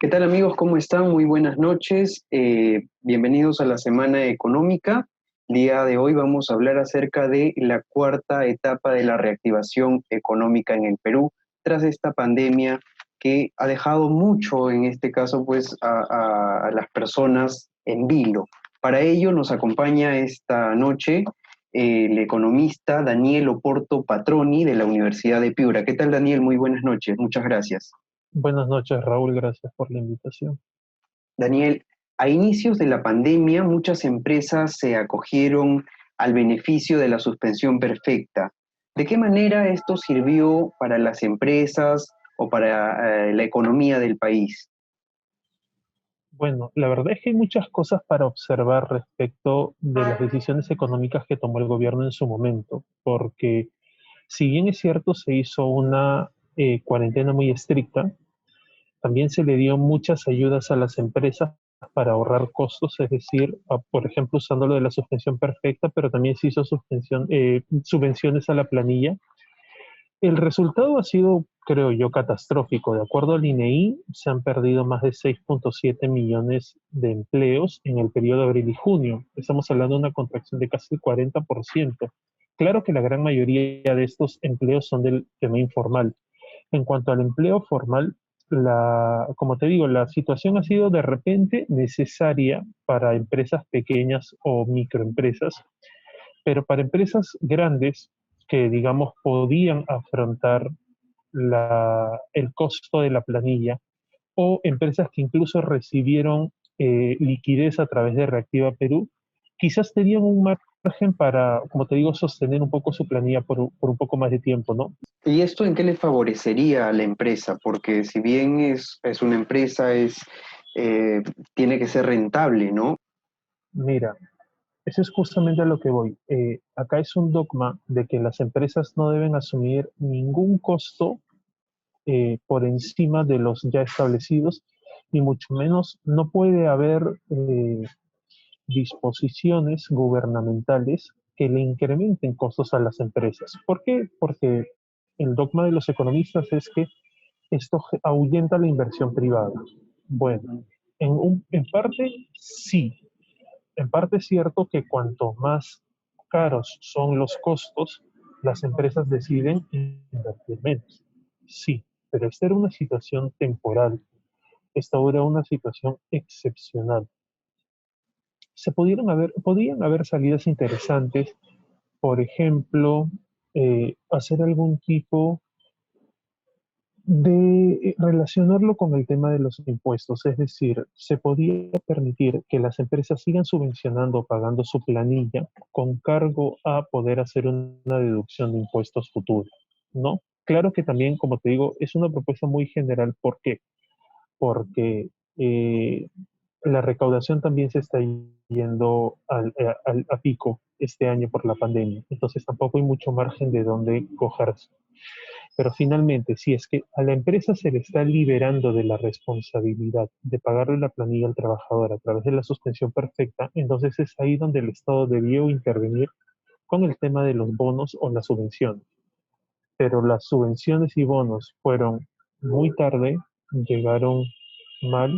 ¿Qué tal amigos? ¿Cómo están? Muy buenas noches. Bienvenidos a la Semana Económica. El día de hoy vamos a hablar acerca de la cuarta etapa de la reactivación económica en el Perú tras esta pandemia que ha dejado mucho, en este caso, pues a las personas en vilo. Para ello nos acompaña esta noche el economista Daniel Oporto Patroni de la Universidad de Piura. ¿Qué tal, Daniel? Muy buenas noches. Muchas gracias. Buenas noches, Raúl, gracias por la invitación. Daniel, a inicios de la pandemia, muchas empresas se acogieron al beneficio de la suspensión perfecta. ¿De qué manera esto sirvió para las empresas o para la economía del país? Bueno, la verdad es que hay muchas cosas para observar respecto de las decisiones económicas que tomó el gobierno en su momento, porque si bien es cierto se hizo una cuarentena muy estricta, también se le dio muchas ayudas a las empresas para ahorrar costos, es decir, por ejemplo, usando lo de la suspensión perfecta, pero también se hizo subvenciones a la planilla. El resultado ha sido, creo yo, catastrófico. De acuerdo al INEI, se han perdido más de 6,7 millones de empleos en el periodo de abril y junio. Estamos hablando de una contracción de casi el 40%. Claro que la gran mayoría de estos empleos son del tema informal. En cuanto al empleo formal, como te digo, la situación ha sido de repente necesaria para empresas pequeñas o microempresas, pero para empresas grandes que, digamos, podían afrontar el costo de la planilla, o empresas que incluso recibieron liquidez a través de Reactiva Perú, quizás tenían un margen para, como te digo, sostener un poco su planilla por un poco más de tiempo, ¿no? ¿Y esto en qué le favorecería a la empresa? Porque si bien es una empresa, eh, tiene que ser rentable, ¿no? Mira, eso es justamente a lo que voy. Acá es un dogma de que las empresas no deben asumir ningún costo por encima de los ya establecidos, y mucho menos no puede haber disposiciones gubernamentales que le incrementen costos a las empresas. ¿Por qué? Porque el dogma de los economistas es que esto ahuyenta la inversión privada. Bueno, en parte sí, en parte es cierto que cuanto más caros son los costos, las empresas deciden invertir menos. Sí, pero esta era una situación temporal, esta era una situación excepcional. Podían haber salidas interesantes, por ejemplo, hacer algún tipo de relacionarlo con el tema de los impuestos, es decir, se podía permitir que las empresas sigan subvencionando o pagando su planilla con cargo a poder hacer una deducción de impuestos futuros, ¿no? Claro que también, como te digo, es una propuesta muy general. ¿Por qué? Porque la recaudación también se está yendo a pico este año por la pandemia, entonces tampoco hay mucho margen de dónde cogerse. Pero finalmente, si es que a la empresa se le está liberando de la responsabilidad de pagarle la planilla al trabajador a través de la suspensión perfecta, entonces es ahí donde el Estado debió intervenir con el tema de los bonos o las subvenciones. Pero las subvenciones y bonos fueron muy tarde, llegaron mal,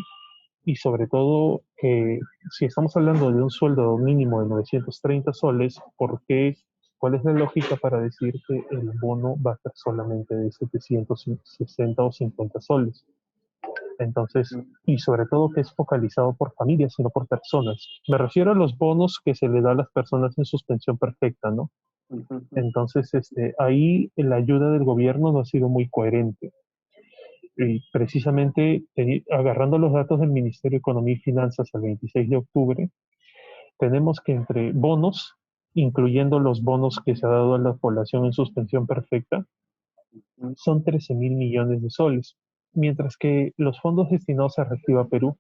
y sobre todo que si estamos hablando de un sueldo mínimo de 930 soles, ¿cuál es la lógica para decir que el bono va a ser solamente de 760 o 50 soles? Entonces, y sobre todo que es focalizado por familias y no por personas. Me refiero a los bonos que se le da a las personas en suspensión perfecta, ¿no? Entonces, ahí la ayuda del gobierno no ha sido muy coherente. Y precisamente, agarrando los datos del Ministerio de Economía y Finanzas al 26 de octubre, tenemos que entre bonos, incluyendo los bonos que se ha dado a la población en suspensión perfecta, son 13 mil millones de soles, mientras que los fondos destinados a Reactiva Perú,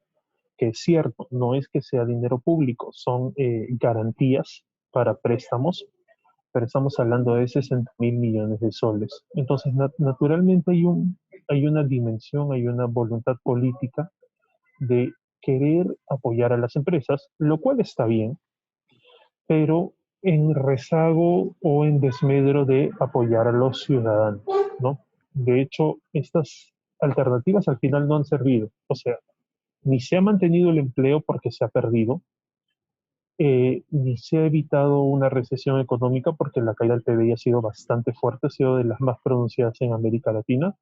que es cierto, no es que sea dinero público, son garantías para préstamos, pero estamos hablando de 60.000 millones de soles. Entonces, naturalmente hay una dimensión, hay una voluntad política de querer apoyar a las empresas, lo cual está bien, pero en rezago o en desmedro de apoyar a los ciudadanos, ¿no? De hecho, estas alternativas al final no han servido. O sea, ni se ha mantenido el empleo porque se ha perdido, ni se ha evitado una recesión económica porque la caída del PBI ha sido bastante fuerte, ha sido de las más pronunciadas en América Latina.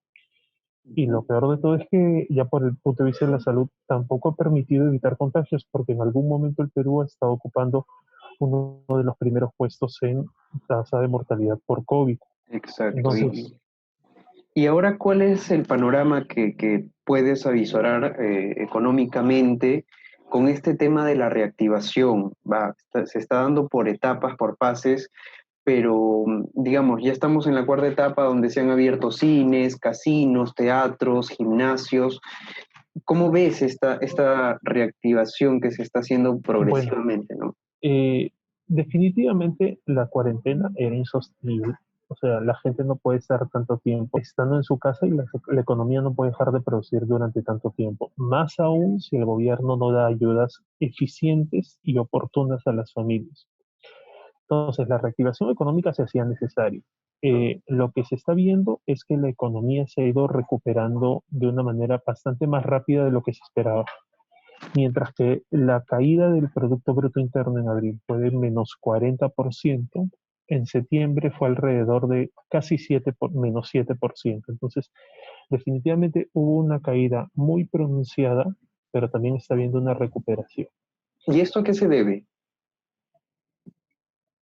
Y lo peor de todo es que ya por el punto de vista de la salud tampoco ha permitido evitar contagios porque en algún momento el Perú ha estado ocupando uno de los primeros puestos en tasa de mortalidad por COVID. Exacto. Entonces, Y ahora, ¿cuál es el panorama que puedes avisorar económicamente con este tema de la reactivación? Se está dando por etapas, por fases, pero digamos, ya estamos en la cuarta etapa donde se han abierto cines, casinos, teatros, gimnasios. ¿Cómo ves esta reactivación que se está haciendo bueno, progresivamente, ¿no? Eh, definitivamente la cuarentena era insostenible. O sea, la gente no puede estar tanto tiempo estando en su casa y la economía no puede dejar de producir durante tanto tiempo. Más aún si el gobierno no da ayudas eficientes y oportunas a las familias. Entonces, la reactivación económica se hacía necesaria. Lo que se está viendo es que la economía se ha ido recuperando de una manera bastante más rápida de lo que se esperaba. Mientras que la caída del Producto Bruto Interno en abril fue de menos 40%, en septiembre fue alrededor de casi menos 7%. Entonces, definitivamente hubo una caída muy pronunciada, pero también está habiendo una recuperación. ¿Y esto a qué se debe?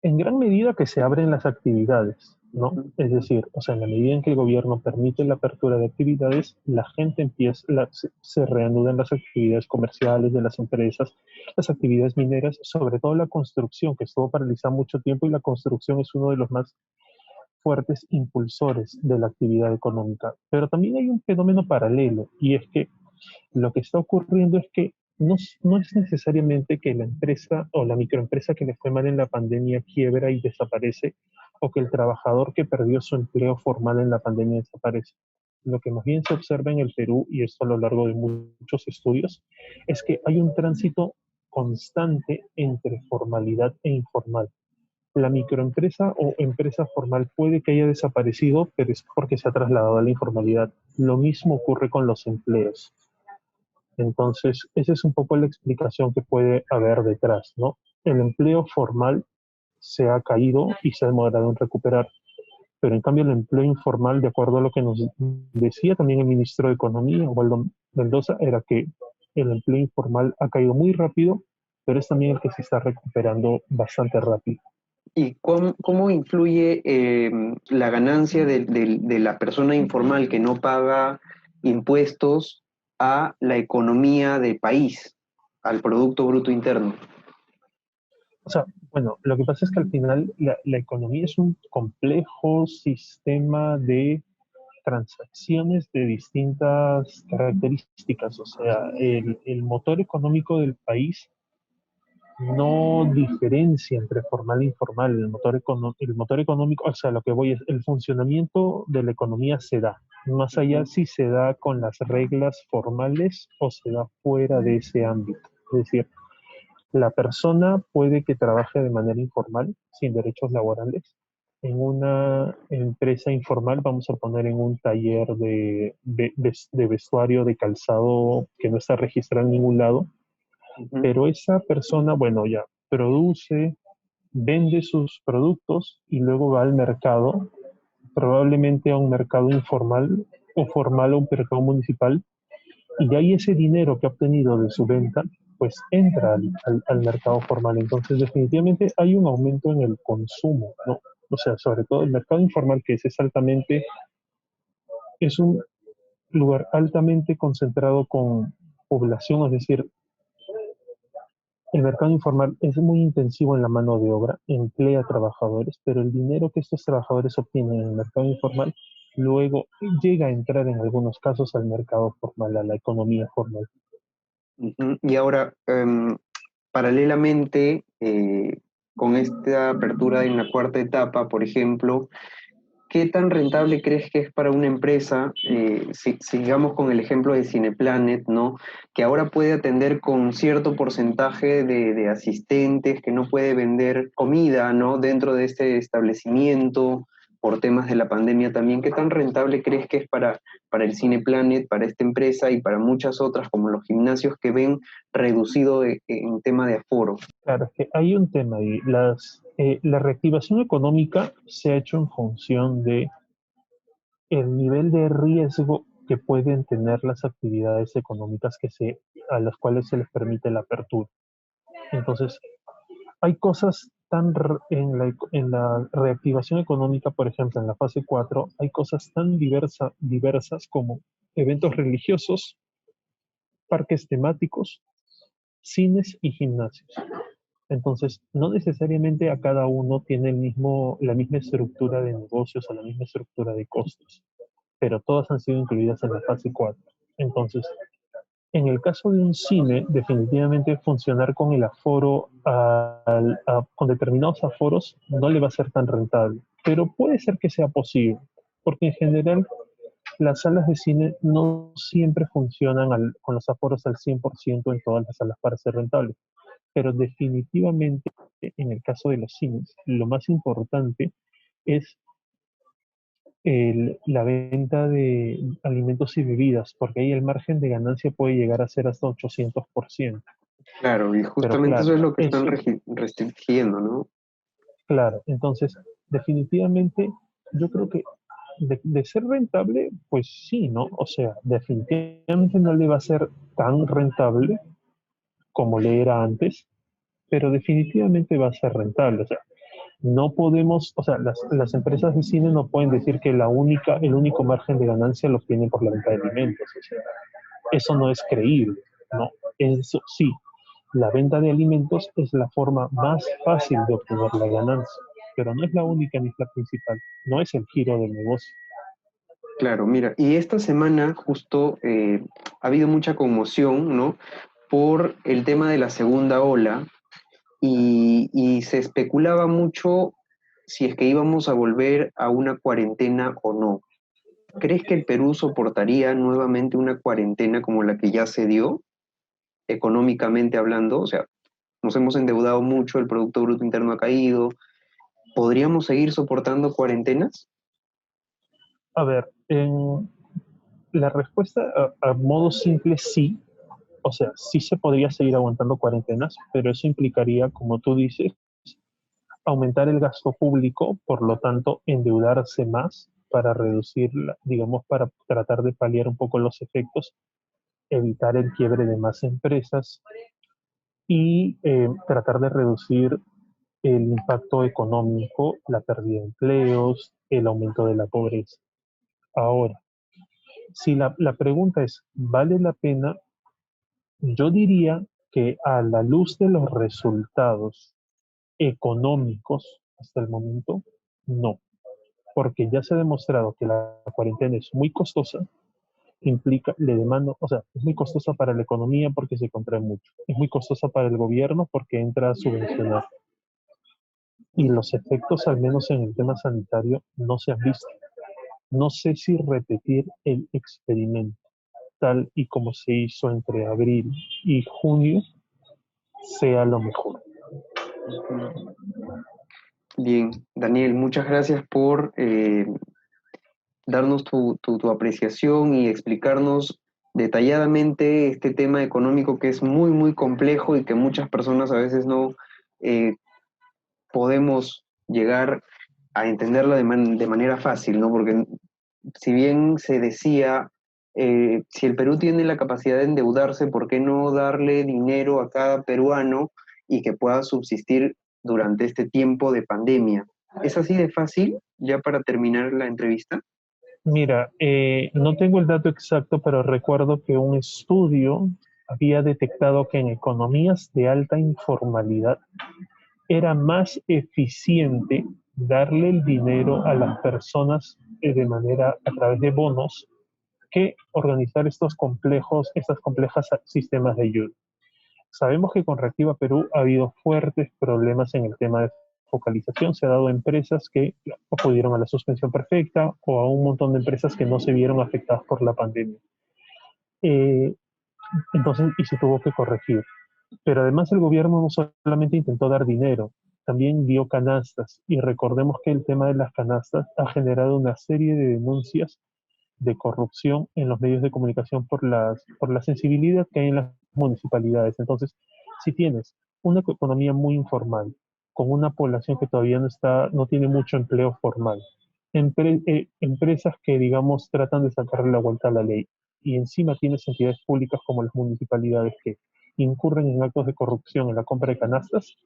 En gran medida que se abren las actividades, ¿no? Ujú. Es decir, o sea, en la medida en que el gobierno permite la apertura de actividades, la gente empieza, se reanudan las actividades comerciales de las empresas, las actividades mineras, sobre todo la construcción, que estuvo paralizada mucho tiempo y la construcción es uno de los más fuertes impulsores de la actividad económica. Pero también hay un fenómeno paralelo y es que lo que está ocurriendo es que no es necesariamente que la empresa o la microempresa que le fue mal en la pandemia quiebra y desaparece, o que el trabajador que perdió su empleo formal en la pandemia desaparece. Lo que más bien se observa en el Perú, y esto a lo largo de muchos estudios, es que hay un tránsito constante entre formalidad e informal. La microempresa o empresa formal puede que haya desaparecido, pero es porque se ha trasladado a la informalidad. Lo mismo ocurre con los empleos. Entonces, esa es un poco la explicación que puede haber detrás, ¿no? El empleo formal se ha caído y se ha demorado en recuperar, pero en cambio el empleo informal, de acuerdo a lo que nos decía también el ministro de Economía, Waldo Mendoza, era que el empleo informal ha caído muy rápido, pero es también el que se está recuperando bastante rápido. ¿Y cómo influye la ganancia de la persona informal que no paga impuestos a la economía del país, al Producto Bruto Interno? O sea, bueno, lo que pasa es que al final la economía es un complejo sistema de transacciones de distintas características. O sea, el motor económico del país no diferencia entre formal e informal. El motor económico, o sea, lo que voy es, el funcionamiento de la economía se da, más allá Ujú. si se da con las reglas formales o se da fuera de ese ámbito. Es decir, la persona puede que trabaje de manera informal, sin derechos laborales, en una empresa informal, vamos a poner en un taller de vestuario, de calzado que no está registrado en ningún lado, Ujú. pero esa persona, bueno, ya produce, vende sus productos y luego va al mercado, probablemente a un mercado informal o formal o un mercado municipal, y de ahí ese dinero que ha obtenido de su venta, pues entra al mercado formal. Entonces, definitivamente hay un aumento en el consumo, ¿no? O sea, sobre todo el mercado informal, que es un lugar altamente concentrado con población, es decir, el mercado informal es muy intensivo en la mano de obra, emplea trabajadores, pero el dinero que estos trabajadores obtienen en el mercado informal luego llega a entrar en algunos casos al mercado formal, a la economía formal. Ujú. Y ahora, paralelamente, con esta apertura en la cuarta etapa, por ejemplo, ¿qué tan rentable crees que es para una empresa, si sigamos con el ejemplo de Cineplanet, ¿no? Que ahora puede atender con cierto porcentaje de asistentes, que no puede vender comida, ¿no? Dentro de este establecimiento. por temas de la pandemia también. ¿Qué tan rentable crees que es para el Cineplanet, para esta empresa y para muchas otras, como los gimnasios que ven reducido en tema de aforo? Claro, es que hay un tema ahí. La reactivación económica se ha hecho en función de el nivel de riesgo que pueden tener las actividades económicas a las cuales se les permite la apertura. Entonces, hay cosas en la reactivación económica, por ejemplo, en la fase 4 hay cosas tan diversas como eventos religiosos, parques temáticos, cines y gimnasios. Entonces, no necesariamente a cada uno tiene la misma estructura de negocios o la misma estructura de costos, pero todas han sido incluidas en la fase 4. Entonces, en el caso de un cine, definitivamente funcionar con el aforo, con determinados aforos, no le va a ser tan rentable, pero puede ser que sea posible, porque en general las salas de cine no siempre funcionan con los aforos al 100% en todas las salas para ser rentables, pero definitivamente en el caso de los cines, lo más importante es la venta de alimentos y bebidas, porque ahí el margen de ganancia puede llegar a ser hasta 800%. Claro, y Pero justamente eso claro, es lo que están restringiendo, ¿no? claro, entonces definitivamente yo creo que de ser rentable, pues sí, ¿no? O sea, definitivamente no le va a ser tan rentable como le era antes, pero definitivamente va a ser rentable. O sea, no podemos, o sea, las empresas de cine no pueden decir que el único margen de ganancia lo obtienen por la venta de alimentos. O sea, eso no es creíble, ¿no? Eso sí, la venta de alimentos es la forma más fácil de obtener la ganancia, pero no es la única ni es la principal, no es el giro del negocio. Claro, mira, y esta semana justo ha habido mucha conmoción, ¿no? Por el tema de la segunda ola y se especulaba mucho si es que íbamos a volver a una cuarentena o no. ¿Crees que el Perú soportaría nuevamente una cuarentena como la que ya se dio, económicamente hablando? O sea, nos hemos endeudado mucho, el Producto Bruto Interno ha caído. ¿Podríamos seguir soportando cuarentenas? A ver, la respuesta a modo simple sí, o sea, sí se podría seguir aguantando cuarentenas, pero eso implicaría, como tú dices, aumentar el gasto público, por lo tanto, endeudarse más para reducir, digamos, para tratar de paliar un poco los efectos, evitar el quiebre de más empresas y tratar de reducir el impacto económico, la pérdida de empleos, el aumento de la pobreza. Ahora, si la pregunta es, ¿vale la pena? Yo diría que a la luz de los resultados económicos hasta el momento, no, porque ya se ha demostrado que la cuarentena es muy costosa, le demanda, o sea, es muy costosa para la economía porque se contrae mucho, es muy costosa para el gobierno porque entra a subvencionar y los efectos, al menos en el tema sanitario, no se han visto. No sé si repetir el experimento tal y como se hizo entre abril y junio sea lo mejor. Bien, Daniel, muchas gracias por darnos tu apreciación y explicarnos detalladamente este tema económico que es muy, muy complejo y que muchas personas a veces no eh, podemos llegar a entenderlo de manera fácil, ¿no? Porque si bien se decía, si el Perú tiene la capacidad de endeudarse, ¿por qué no darle dinero a cada peruano y que pueda subsistir durante este tiempo de pandemia? ¿Es así de fácil, ya para terminar la entrevista? Mira, no tengo el dato exacto, pero recuerdo que un estudio había detectado que en economías de alta informalidad era más eficiente darle el dinero a las personas de manera a través de bonos que organizar estas complejas sistemas de ayuda. Sabemos que con Reactiva Perú ha habido fuertes problemas en el tema de focalización. Se ha dado a empresas que acudieron a la suspensión perfecta o a un montón de empresas que no se vieron afectadas por la pandemia. Eh, entonces, y se tuvo que corregir. Pero además el gobierno no solamente intentó dar dinero, también dio canastas. Y recordemos que el tema de las canastas ha generado una serie de denuncias de corrupción en los medios de comunicación por la sensibilidad que hay en las municipalidades. Entonces, si tienes una economía muy informal, con una población que todavía no tiene mucho empleo formal, empresas que, digamos, tratan de sacarle la vuelta a la ley, y encima tienes entidades públicas como las municipalidades que incurren en actos de corrupción en la compra de canastas,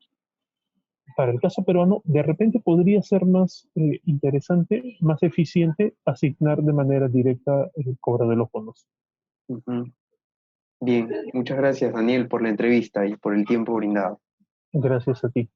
para el caso peruano, de repente podría ser más interesante, más eficiente asignar de manera directa el cobro de los bonos. Ujú. Bien, muchas gracias Daniel por la entrevista y por el tiempo brindado. Gracias a ti.